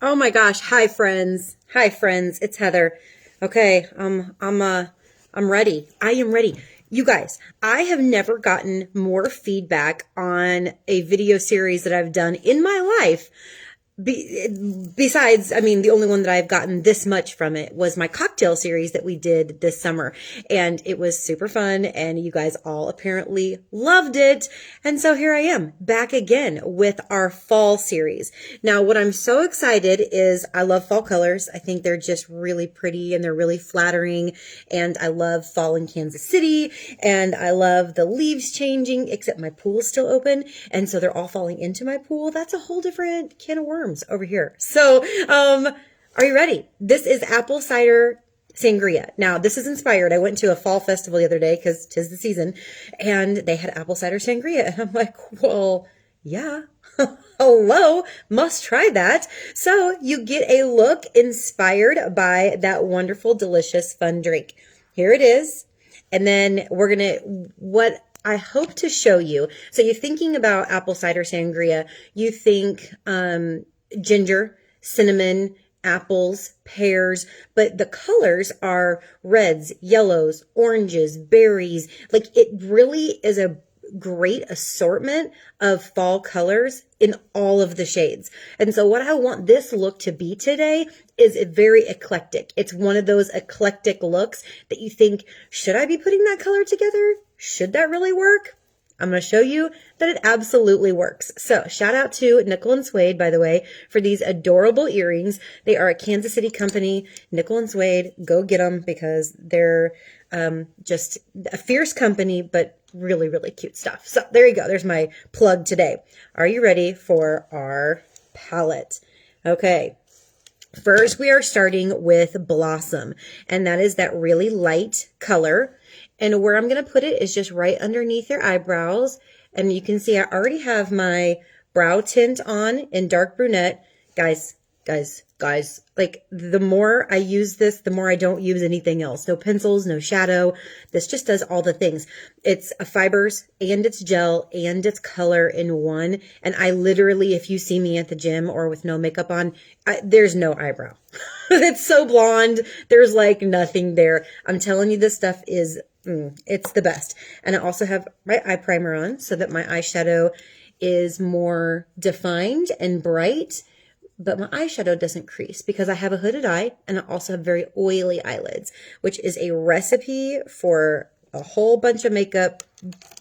Oh my gosh. Hi friends. Hi friends. It's Heather. Okay. I'm ready. I am ready. You guys, I have never gotten more feedback on a video series that I've done in my life. Besides, I mean, the only one that I've gotten this much from it was my cocktail series that we did this summer. And it was super fun. And you guys all apparently loved it. And so here I am back again with our fall series. Now, what I'm so excited is I love fall colors. I think they're just really pretty and they're really flattering. And I love fall in Kansas City. And I love the leaves changing, except my pool's still open. And so they're all falling into my pool. That's a whole different can of worms over here. So, are you ready? This is apple cider sangria. Now, this is inspired. I went to a fall festival the other day because 'tis the season, and they had apple cider sangria. And I'm like, well, yeah, hello, must try that. So you get a look inspired by that wonderful, delicious, fun drink. Here it is. And then what I hope to show you. So you're thinking about apple cider sangria. You think, ginger, cinnamon, apples, pears, but the colors are reds, yellows, oranges, berries. Like it really is a great assortment of fall colors in all of the shades. And so what I want this look to be today is very eclectic. It's one of those eclectic looks that you think, should I be putting that color together? Should that really work? I'm going to show you that it absolutely works. So shout out to Nickel and Suede, by the way, for these adorable earrings. They are a Kansas City company. Nickel and Suede, go get them because they're just a fierce company, but really, really cute stuff. So there you go. There's my plug today. Are you ready for our palette? Okay. First, we are starting with Blossom, and that is that really light color. And where I'm going to put it is just right underneath your eyebrows. And you can see I already have my brow tint on in dark brunette. Guys, like the more I use this, the more I don't use anything else. No pencils, no shadow. This just does all the things. It's a fibers and it's gel and it's color in one. And I literally, if you see me at the gym or with no makeup on, there's no eyebrow. It's so blonde. There's like nothing there. I'm telling you, this stuff is it's the best. And I also have my eye primer on so that my eyeshadow is more defined and bright, but my eyeshadow doesn't crease because I have a hooded eye and I also have very oily eyelids, which is a recipe for a whole bunch of makeup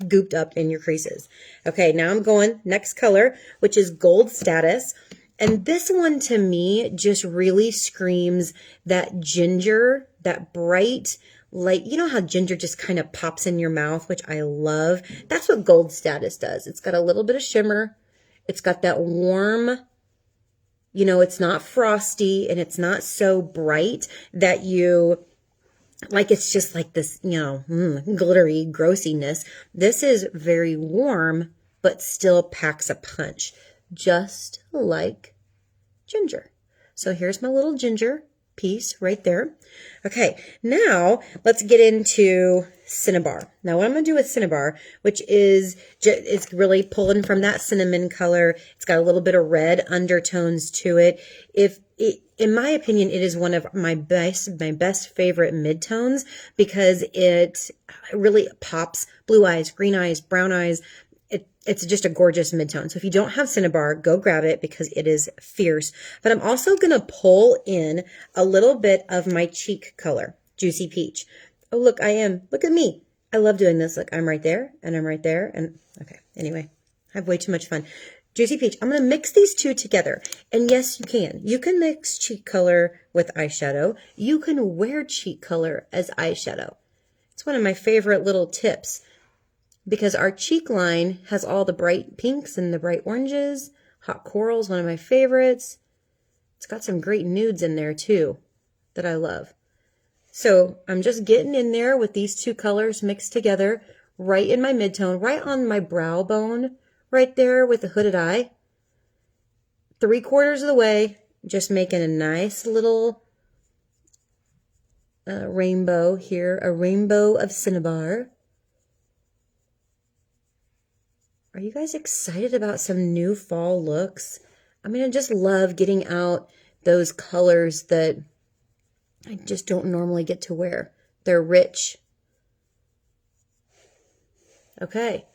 gooped up in your creases. Okay, now I'm going next color, which is Gold Status. And this one to me just really screams that ginger, that bright, like, you know how ginger just kind of pops in your mouth, which I love. That's what Gold Status does. It's got a little bit of shimmer. It's got that warm, you know, it's not frosty and it's not so bright that you, like, it's just like this, you know, glittery grossiness. This is very warm, but still packs a punch, just like ginger. So here's my little ginger piece right there. Okay, now let's get into Cinnabar. Now what I'm going to do with Cinnabar, which is it's really pulling from that cinnamon color. It's got a little bit of red undertones to it. In my opinion, it is one of my best favorite midtones because it really pops blue eyes, green eyes, brown eyes. It's just a gorgeous midtone. So if you don't have Cinnabar, go grab it because it is fierce. But I'm also going to pull in a little bit of my cheek color, Juicy Peach. Oh, look, I am. Look at me. I love doing this. Look, I'm right there and I'm right there. And okay, anyway, I have way too much fun. Juicy Peach. I'm going to mix these two together. And yes, you can. You can mix cheek color with eyeshadow. You can wear cheek color as eyeshadow. It's one of my favorite little tips, because our cheek line has all the bright pinks and the bright oranges. Hot Coral's one of my favorites. It's got some great nudes in there too that I love. So I'm just getting in there with these two colors mixed together right in my midtone, right on my brow bone, right there with the hooded eye. 3/4 of the way, just making a nice little rainbow here, a rainbow of Cinnabar. Are you guys excited about some new fall looks? I mean, I just love getting out those colors that I just don't normally get to wear. They're rich. Okay.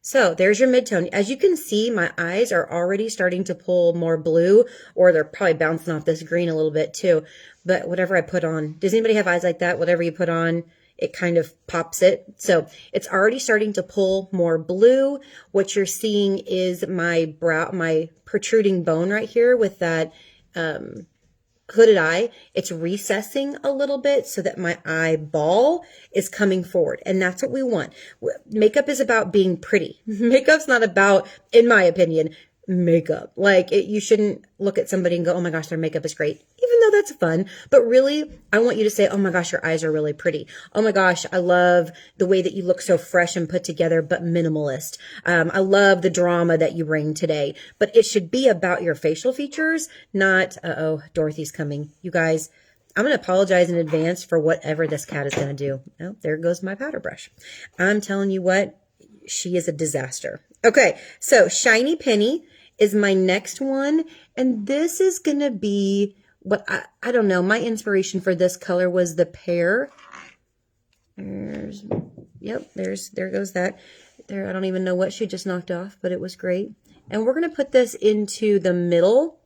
So there's your midtone. As you can see, my eyes are already starting to pull more blue, or they're probably bouncing off this green a little bit too. But whatever I put on, does anybody have eyes like that? Whatever you put on, it kind of pops it. So it's already starting to pull more blue. What you're seeing is my brow, my protruding bone right here with that hooded eye. It's recessing a little bit so that my eyeball is coming forward. And that's what we want. Makeup is about being pretty. Makeup's not about, in my opinion, makeup. Like, you shouldn't look at somebody and go, oh my gosh, their makeup is great. Even though that's fun. But really, I want you to say, oh my gosh, your eyes are really pretty. Oh my gosh, I love the way that you look so fresh and put together, but minimalist. I love the drama that you bring today. But it should be about your facial features, not, uh-oh, Dorothy's coming. You guys, I'm going to apologize in advance for whatever this cat is going to do. Oh, there goes my powder brush. I'm telling you what, she is a disaster. Okay, so Shiny Penny is my next one. And this is going to be what I don't know. My inspiration for this color was the pear. There goes that. There, I don't even know what she just knocked off, but it was great. And we're going to put this into the middle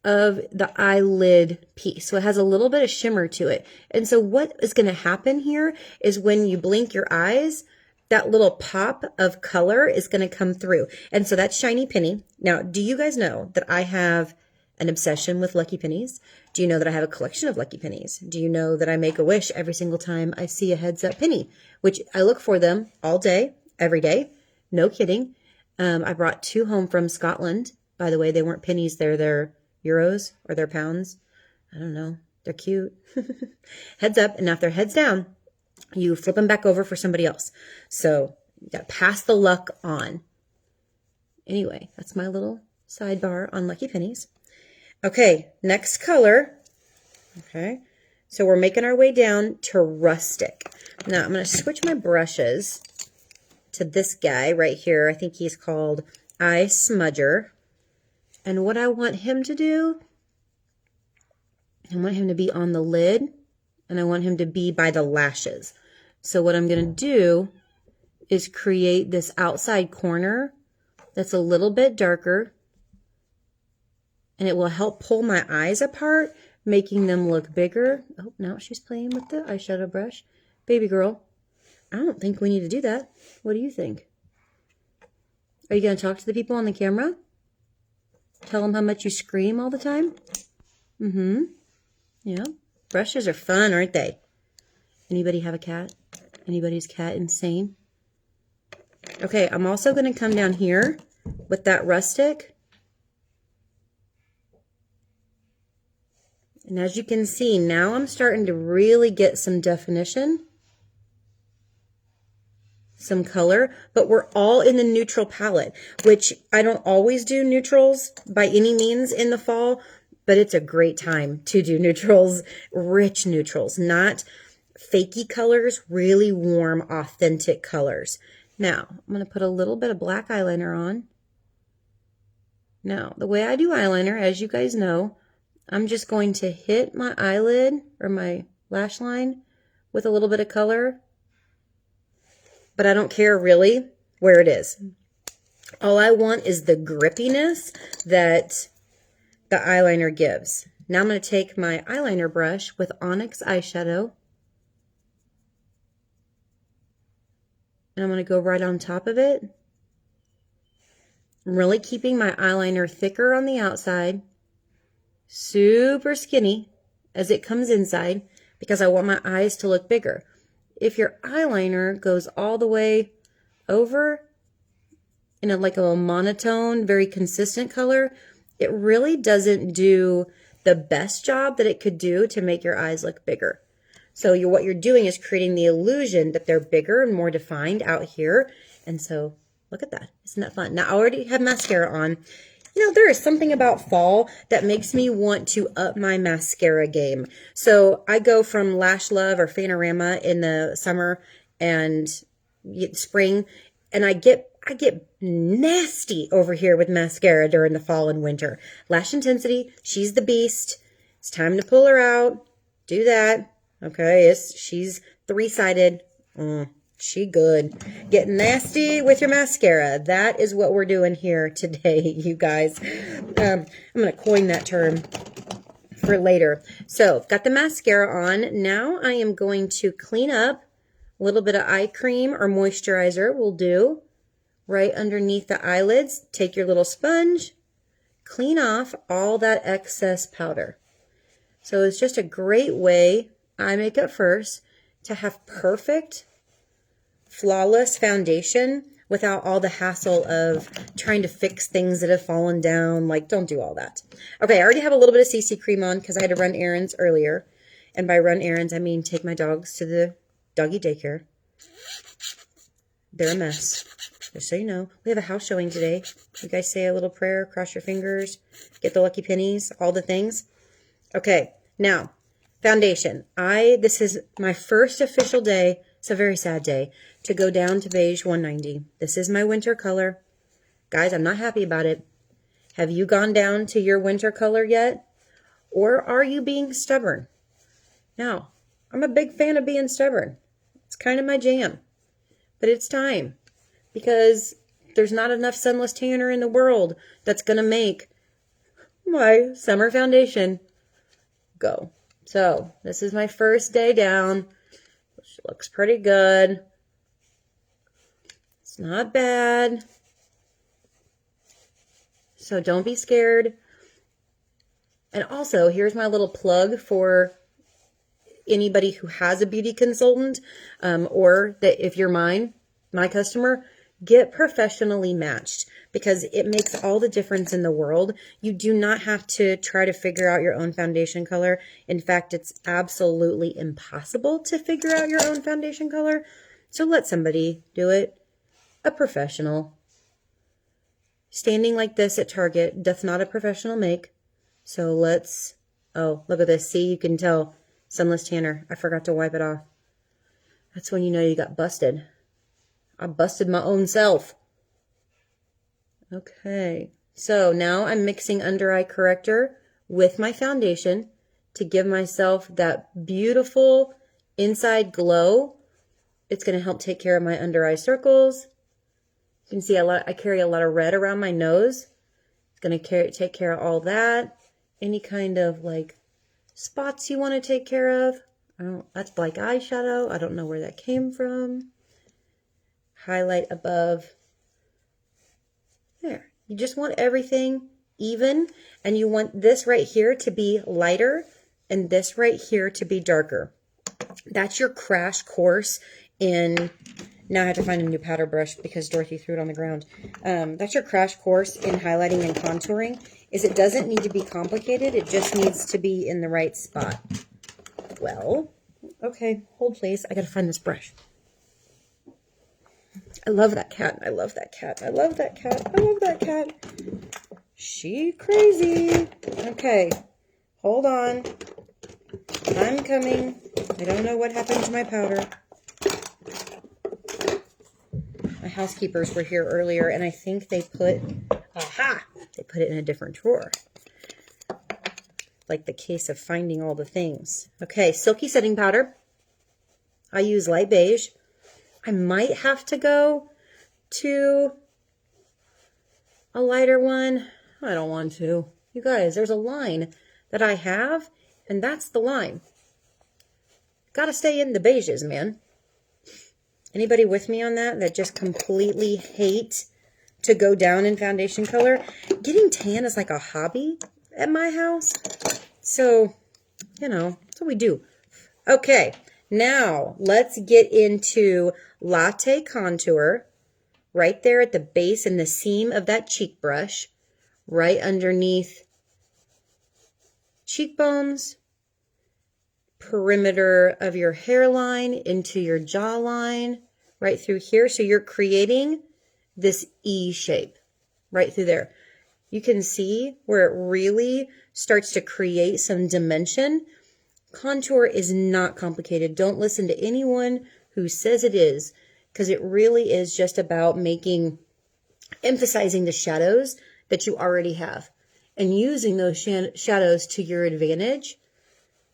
of the eyelid piece. So it has a little bit of shimmer to it. And so what is going to happen here is when you blink your eyes, that little pop of color is going to come through. And so that's Shiny Penny. Now, do you guys know that I have an obsession with Lucky Pennies? Do you know that I have a collection of Lucky Pennies? Do you know that I make a wish every single time I see a heads up penny, which I look for them all day, every day? No kidding. I brought 2 home from Scotland. By the way, they weren't pennies. They're euros or they're pounds. I don't know. They're cute. Heads up. And now if they're heads down, you flip them back over for somebody else. So you got to pass the luck on. Anyway, that's my little sidebar on Lucky Pennies. Okay, next color. Okay, so we're making our way down to Rustic. Now I'm going to switch my brushes to this guy right here. I think he's called Eye Smudger. And what I want him to do, I want him to be on the lid, and I want him to be by the lashes. So what I'm going to do is create this outside corner that's a little bit darker, and it will help pull my eyes apart, making them look bigger. Oh, now she's playing with the eyeshadow brush. Baby girl, I don't think we need to do that. What do you think? Are you going to talk to the people on the camera? Tell them how much you scream all the time? Yeah. Brushes are fun, aren't they? Anybody have a cat? Anybody's cat insane? Okay, I'm also going to come down here with that Rustic. And as you can see, now I'm starting to really get some definition, some color, but we're all in the neutral palette, which I don't always do neutrals by any means in the fall, but it's a great time to do neutrals, rich neutrals, not fakey colors, really warm, authentic colors. Now, I'm going to put a little bit of black eyeliner on. Now, the way I do eyeliner, as you guys know, I'm just going to hit my eyelid or my lash line with a little bit of color, but I don't care really where it is. All I want is the grippiness that the eyeliner gives. Now I'm going to take my eyeliner brush with Onyx eyeshadow, and I'm going to go right on top of it. I'm really keeping my eyeliner thicker on the outside, super skinny as it comes inside, because I want my eyes to look bigger. If your eyeliner goes all the way over in like a monotone, very consistent color, it really doesn't do the best job that it could do to make your eyes look bigger. So what you're doing is creating the illusion that they're bigger and more defined out here. And so look at that. Isn't that fun? Now I already have mascara on. You know, there is something about fall that makes me want to up my mascara game. So I go from Lash Love or Fanorama in the summer and spring, and I I get nasty over here with mascara during the fall and winter. Lash Intensity, she's the beast. It's time to pull her out. Do that. Okay, she's three-sided. She good. Get nasty with your mascara. That is what we're doing here today, you guys. I'm going to coin that term for later. So, got the mascara on. Now I am going to clean up. A little bit of eye cream or moisturizer will do. Right underneath the eyelids. Take your little sponge. Clean off all that excess powder. So it's just a great way, eye makeup first, to have perfect, flawless foundation without all the hassle of trying to fix things that have fallen down. Like, don't do all that. Okay, I already have a little bit of CC cream on because I had to run errands earlier. And by run errands, I mean take my dogs to the doggy daycare. They're a mess. Just so you know. We have a house showing today. You guys say a little prayer, cross your fingers, get the lucky pennies, all the things. Okay, now, foundation. This is my first official day. It's a very sad day to go down to beige 190. This is my winter color. Guys, I'm not happy about it. Have you gone down to your winter color yet? Or are you being stubborn? Now, I'm a big fan of being stubborn. It's kind of my jam. But it's time. Because there's not enough sunless tanner in the world that's going to make my summer foundation go. So, this is my first day down. Which looks pretty good. It's not bad. So, don't be scared. And also, here's my little plug for anybody who has a beauty consultant, or that if you're my customer, get professionally matched because it makes all the difference in the world. You do not have to try to figure out your own foundation color. In fact, it's absolutely impossible to figure out your own foundation color. So let somebody do it. A professional. Standing like this at Target doth not a professional make. So let's, oh, look at this. See, you can tell sunless tanner. I forgot to wipe it off. That's when you know you got busted. I busted my own self. Okay, so now I'm mixing under eye corrector with my foundation to give myself that beautiful inside glow. It's going to help take care of my under eye circles. You can see I carry a lot of red around my nose. It's going to take care of all that. Any kind of like spots you want to take care of. That's black eyeshadow. I don't know where that came from. Highlight above. There. You just want everything even, and you want this right here to be lighter and this right here to be darker. That's your crash course in, now I have to find a new powder brush because Dorothy threw it on the ground. That's your crash course in highlighting and contouring, is it doesn't need to be complicated, it just needs to be in the right spot. Well, okay, hold please, I gotta find this brush. I love that cat. I love that cat. I love that cat. I love that cat. She crazy. Okay. Hold on. I'm coming. I don't know what happened to my powder. My housekeepers were here earlier, and I think they put, they put it in a different drawer. Like the case of finding all the things. Okay, silky setting powder. I use light beige. I might have to go to a lighter one. I don't want to. You guys, there's a line that I have, and that's the line. Gotta stay in the beiges, man. Anybody with me on that just completely hate to go down in foundation color? Getting tan is like a hobby at my house. So, you know, that's what we do. Okay. Now, let's get into latte contour right there at the base and the seam of that cheek brush, right underneath cheekbones, perimeter of your hairline into your jawline, right through here. So you're creating this E shape right through there. You can see where it really starts to create some dimension. Contour is not complicated. Don't listen to anyone who says it is, because it really is just about making emphasizing the shadows that you already have and using those shadows to your advantage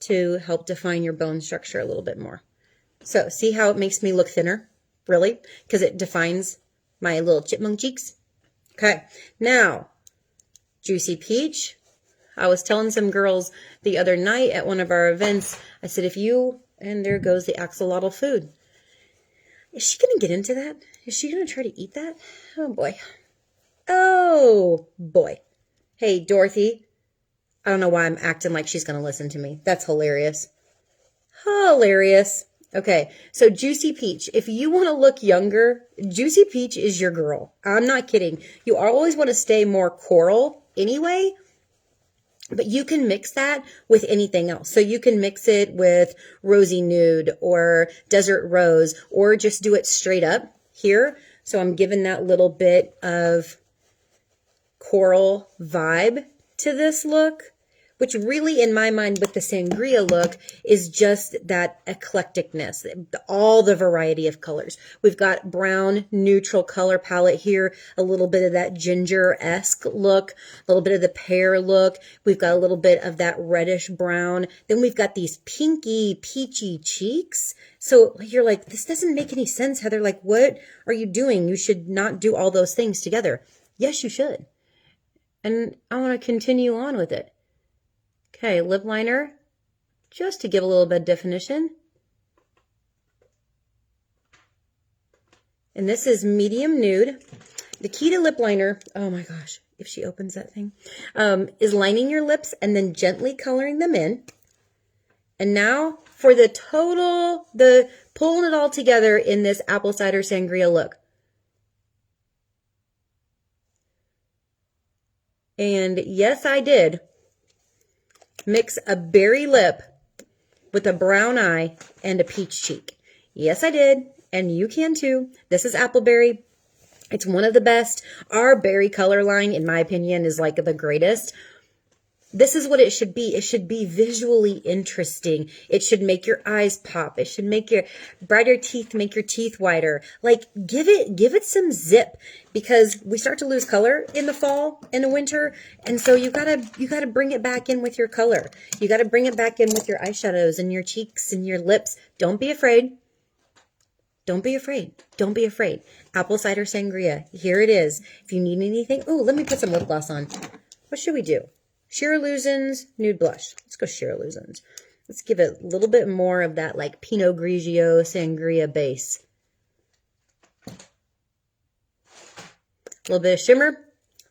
to help define your bone structure a little bit more. So see how it makes me look thinner? Really? Because it defines my little chipmunk cheeks. Okay, now, Juicy Peach. I was telling some girls the other night at one of our events, I said, if you, and there goes the axolotl food. Is she going to get into that? Is she going to try to eat that? Oh, boy. Oh, boy. Hey, Dorothy. I don't know why I'm acting like she's going to listen to me. That's hilarious. Hilarious. Okay, so Juicy Peach. If you want to look younger, Juicy Peach is your girl. I'm not kidding. You always want to stay more coral anyway, but you can mix that with anything else. So you can mix it with Rosy Nude or Desert Rose, or just do it straight up here. So I'm giving that little bit of coral vibe to this look, which really in my mind with the Sangria look is just that eclecticness, all the variety of colors. We've got brown neutral color palette here, a little bit of that ginger-esque look, a little bit of the pear look. We've got a little bit of that reddish brown. Then we've got these pinky, peachy cheeks. So you're like, this doesn't make any sense, Heather. Like, what are you doing? You should not do all those things together. Yes, you should. And I want to continue on with it. Okay, lip liner, just to give a little bit of definition. And this is medium nude. The key to lip liner, oh my gosh, if she opens that thing, is lining your lips and then gently coloring them in. And now for the total, pulling it all together in this apple cider sangria look. And yes, I did mix a berry lip with a brown eye and a peach cheek. Yes, I did. And you can too. This is Appleberry. It's one of the best. Our berry color line, in my opinion, is like the greatest. This is what it should be. It should be visually interesting. It should make your eyes pop. It should make your brighter teeth, make your teeth whiter. Like, give it some zip, because we start to lose color in the fall and the winter. And so you gotta bring it back in with your color. You gotta bring it back in with your eyeshadows and your cheeks and your lips. Don't be afraid. Don't be afraid. Don't be afraid. Apple cider sangria. Here it is. If you need anything, oh, let me put some lip gloss on. What should we do? Sheer Illusions, Nude Blush. Let's go Sheer Illusions. Let's give it a little bit more of that like Pinot Grigio Sangria base. A little bit of shimmer, a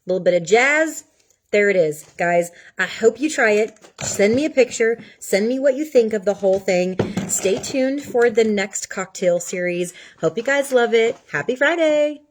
little bit of jazz. There it is, guys. I hope you try it. Send me a picture. Send me what you think of the whole thing. Stay tuned for the next cocktail series. Hope you guys love it. Happy Friday.